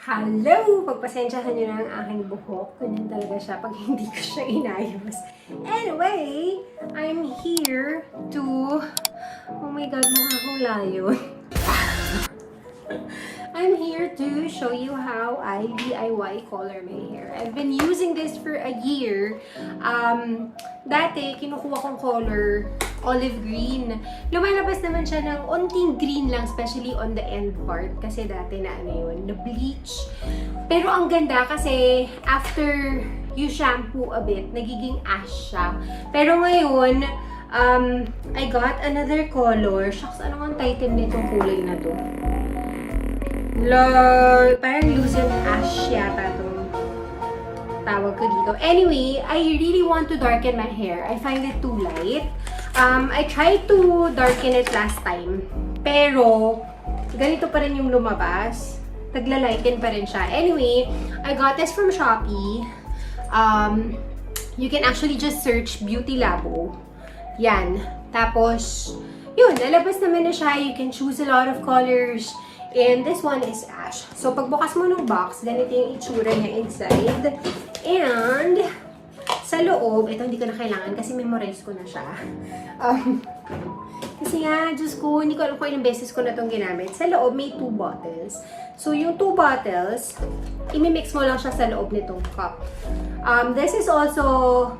Hello! Pagpasensyahan nyo na ang aking buhok. Ganyan talaga siya pag hindi ko siya inayos. Anyway, I'm here to... Oh my God, mukha akong layon. I'm here to show you how I DIY color my hair. I've been using this for a year. Dati, kinukuha kong color olive green. Lumalabas naman siya ng onting green lang, especially on the end part. Kasi dati na na bleach. Pero ang ganda kasi after you shampoo a bit, nagiging ash siya. Pero ngayon, I got another color. Shucks, ano ang title nitong kulay na to? Lord, parang lucid ash yata itong tawag ko dito. Anyway, I really want to darken my hair. I find it too light. I tried to darken it last time. Pero, ganito pa rin yung lumabas. Nagla-lighten pa rin siya. Anyway, I got this from Shopee. You can actually just search Beauty Labo. Yan. Tapos, yun, lalabas naman na siya. You can choose a lot of colors. And this one is ash. So, pagbukas mo ng box, ganito yung itsura niya inside. And, sa loob, ito hindi ko na kailangan kasi memorize ko na siya. Kasi nga, Diyos ko, hindi ko alam kung ilang beses ko na itong ginamit. Sa loob, may 2 bottles. So, yung 2 bottles, imimix mo lang siya sa loob nitong cup. This is also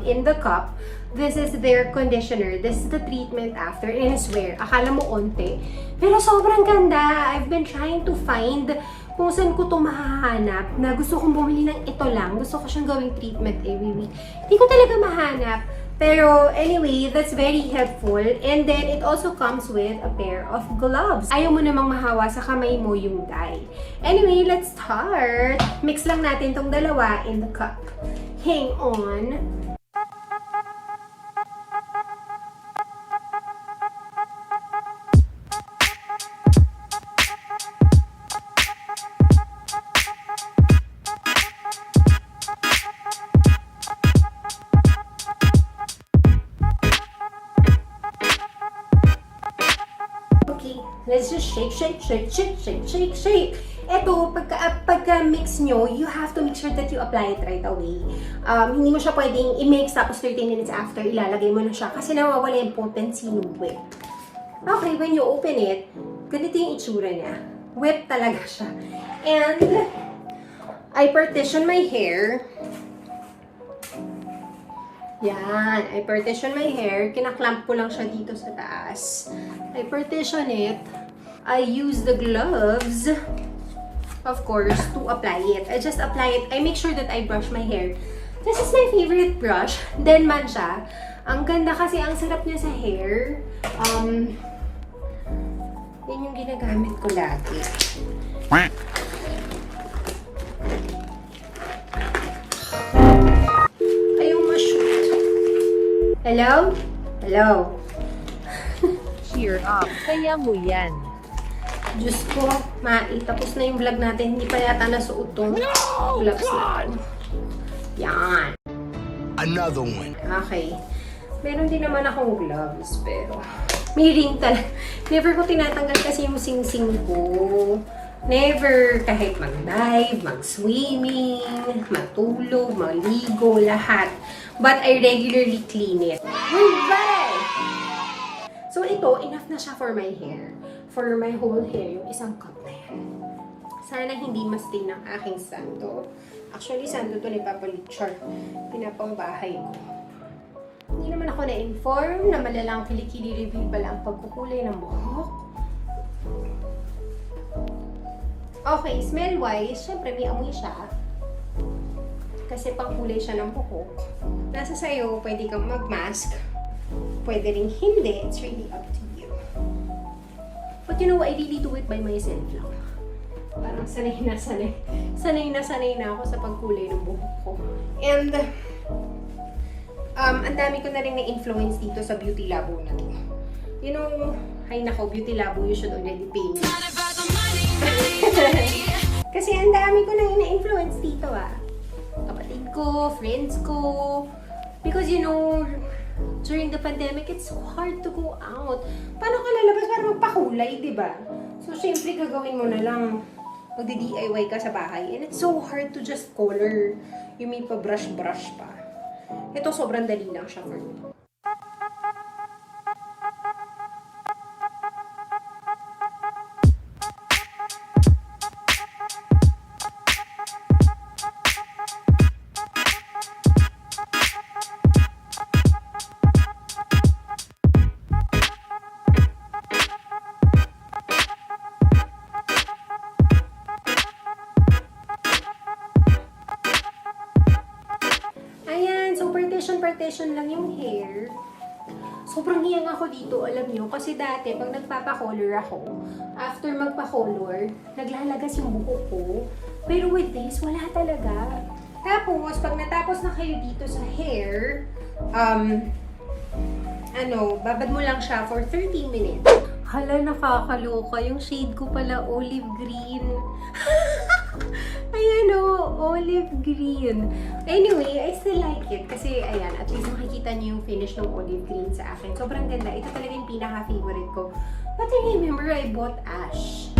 in the cup. This is their conditioner. This is the treatment after. And I swear, akala mo onte. Pero sobrang ganda. I've been trying to find kung saan ko ito mahahanap na gusto kong bumili ng ito lang. Gusto ko siyang gawing treatment every week. Hindi ko talaga mahanap. Pero anyway, that's very helpful. And then, it also comes with a pair of gloves. Ayaw mo namang mahawa sa kamay mo yung dye. Anyway, let's start. Mix lang natin tong dalawa in the cup. Hang on. Let's just shake. Ito, pagka-mix nyo, you have to make sure that you apply it right away. Hindi mo siya pwedeng i-mix tapos 30 minutes after, ilalagay mo na siya kasi nawawala yung potency ng whip. Okay, when you open it, ganito yung itsura niya. Whip talaga siya. And, I partition my hair. Yan, I partition my hair. Kinaklamp ko lang siya dito sa taas. I partition it. I use the gloves, of course, to apply it. I just apply it. I make sure that I brush my hair. This is my favorite brush. Denman siya. Ang ganda kasi, ang sarap niya sa hair. Yan yung ginagamit ko lagi. Hello? Hello? Cheer up. Kaya mo yan. Diyos ko, tapos na yung vlog natin. Hindi pa yata nasuot tong gloves na ito. Yan. Another one. Okay. Meron din naman akong gloves, pero may ring talaga. Never ko tinatanggal kasi yung sing-sing ko. Never, kahit mag-dive, mag-swimming, matulog, maligo, lahat. But I regularly clean it. Bye! So ito, enough na siya for my hair. For my whole hair, yung isang cup na yan. Sana hindi ma-stain ng aking sando. Actually, sando to ni Papa Lichar. Pinapangbahay ko. Hindi naman ako na-inform na malalang kilikili review pala ang pagkukulay ng buhok. Okay, smell-wise, syempre may amoy siya. Kasi pangkulay siya ng buhok. Nasa sayo, pwede kang mag-mask. Pwede rin hindi. It's really up to you. But you know, I really do it by myself lang. Parang sanay na ako sa pagkulay ng buhok ko. And, ang dami ko na rin na-influence dito sa Beauty Labo na to. You know, ay nako, Beauty Labo, you should already pay me. Kasi ang dami ko na na-influence dito kapatid ko, friends ko. Because you know, during the pandemic, it's so hard to go out. Paano ka lalabas para magpakulay, di ba? So, syempre, gagawin mo na lang magdi-DIY ka sa bahay. And it's so hard to just color. Yung may pa-brush-brush pa. Ito, sobrang dali lang siya for me. Ayan, so partition lang yung hair. Sobrang hiyang ako dito, alam nyo. Kasi dati, pag nagpapakolor ako, after magpa-color, naglalagas yung buhok ko. Pero with this, wala talaga. Tapos, pag natapos na kayo dito sa hair, babad mo lang siya for 30 minutes. Hala, nakakaloka. Yung shade ko pala, olive green. Ayan o, olive green. Anyway, I still like it. Kasi, ayan, at least makikita niyo yung finish ng olive green sa akin. Sobrang ganda. Ito talaga yung pinaka-favorite ko. But I remember I bought ash.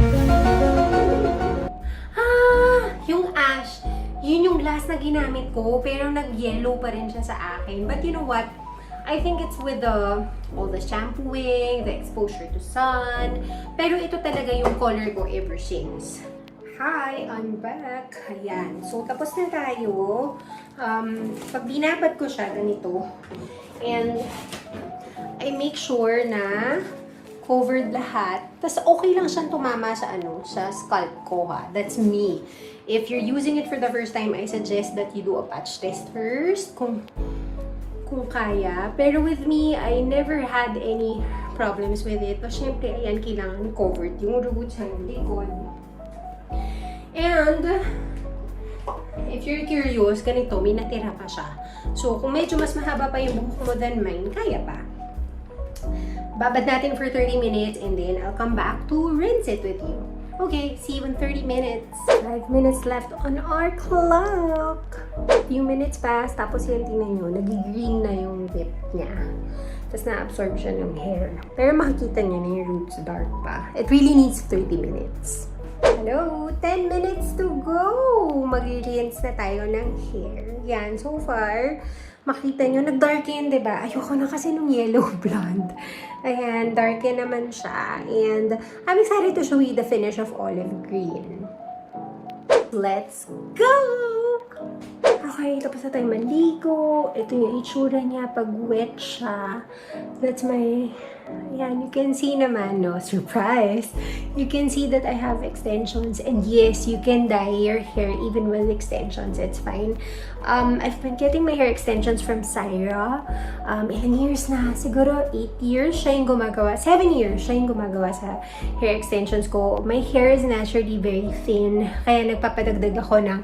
Yung ash. Yun yung last na ginamit ko. Pero nag-yellow pa rin siya sa akin. But you know what? I think it's with all the shampooing, the exposure to sun. Pero ito talaga yung color ko ever since. Hi, I'm back. Ayan. So, tapos na tayo. Pag binabad ko siya, ganito. And, I make sure na covered lahat. Tapos, okay lang siyang tumama sa sa scalp ko, ha. That's me. If you're using it for the first time, I suggest that you do a patch test first. Kung kaya. Pero with me, I never had any problems with it. Pero syempre, ayan, kailangan covered yung roots, yung likod. And, if you're curious, ganito, may natira pa siya. So, kung medyo mas mahaba pa yung buhok mo than mine, kaya pa. Babad natin for 30 minutes and then I'll come back to rinse it with you. Okay, see you in 30 minutes. 5 minutes left on our clock. Few minutes pass, tapos yan, tingnan nyo, nag-green na yung whip niya. Tapos na-absorb siya ng hair. Pero makikita nyo na yung roots dark pa. It really needs 30 minutes. Hello! 10 minutes to go! Mag-rinse na tayo ng hair. Yan, so far, makita nyo, nag-darken, diba? Ayoko na kasi nung yellow blonde. Ayan, darken naman siya. And I'm excited to show you the finish of olive green. Let's go! Okay, tapos na tayo maligo. Ito yung itsura niya pag wet siya. That's my... Ayan, you can see naman, no? Surprise! You can see that I have extensions. And yes, you can dye your hair even with extensions. It's fine. I've been getting my hair extensions from Syra. Ilan years na? Siguro 8 years siya yung gumagawa. 7 years siya yung gumagawa sa hair extensions ko. My hair is naturally very thin. Kaya nagpapadagdag ako ng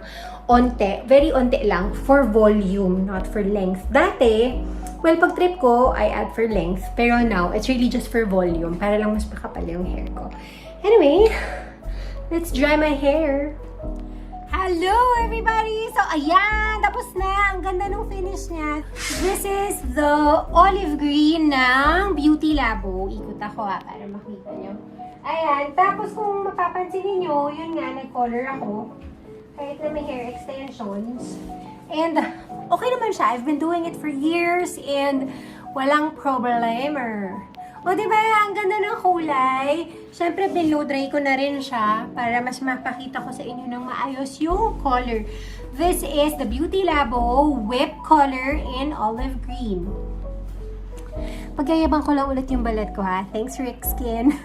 onte. Very onte lang. For volume, not for length. Dati, well, pag trip ko, I add for length. Pero now, it's really just for volume. Para lang mas makapal yung hair ko. Anyway, let's dry my hair. Hello, everybody! So, ayan! Tapos na! Ang ganda ng finish niya. This is the olive green ng Beauty Labo. Ikot ako para makita nyo. Ayan. Tapos kung mapapansin niyo, yun nga, nag-color ako. Kahit na may hair extensions. And, okay naman siya. I've been doing it for years and walang problema. O, diba? Ang ganda ng kulay. Siyempre, below dry ko na rin siya para mas mapakita ko sa inyo ng maayos yung color. This is the Beauty Labo Whip Color in Olive Green. Pagyayabang ko lang ulit yung balat ko, ha? Thanks, Rick Skin.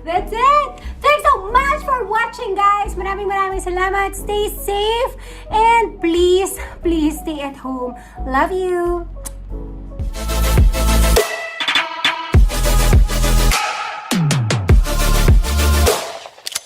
That's it! Thanks so much for watching, guys! Maraming salamat. Stay safe and please stay at home. Love you!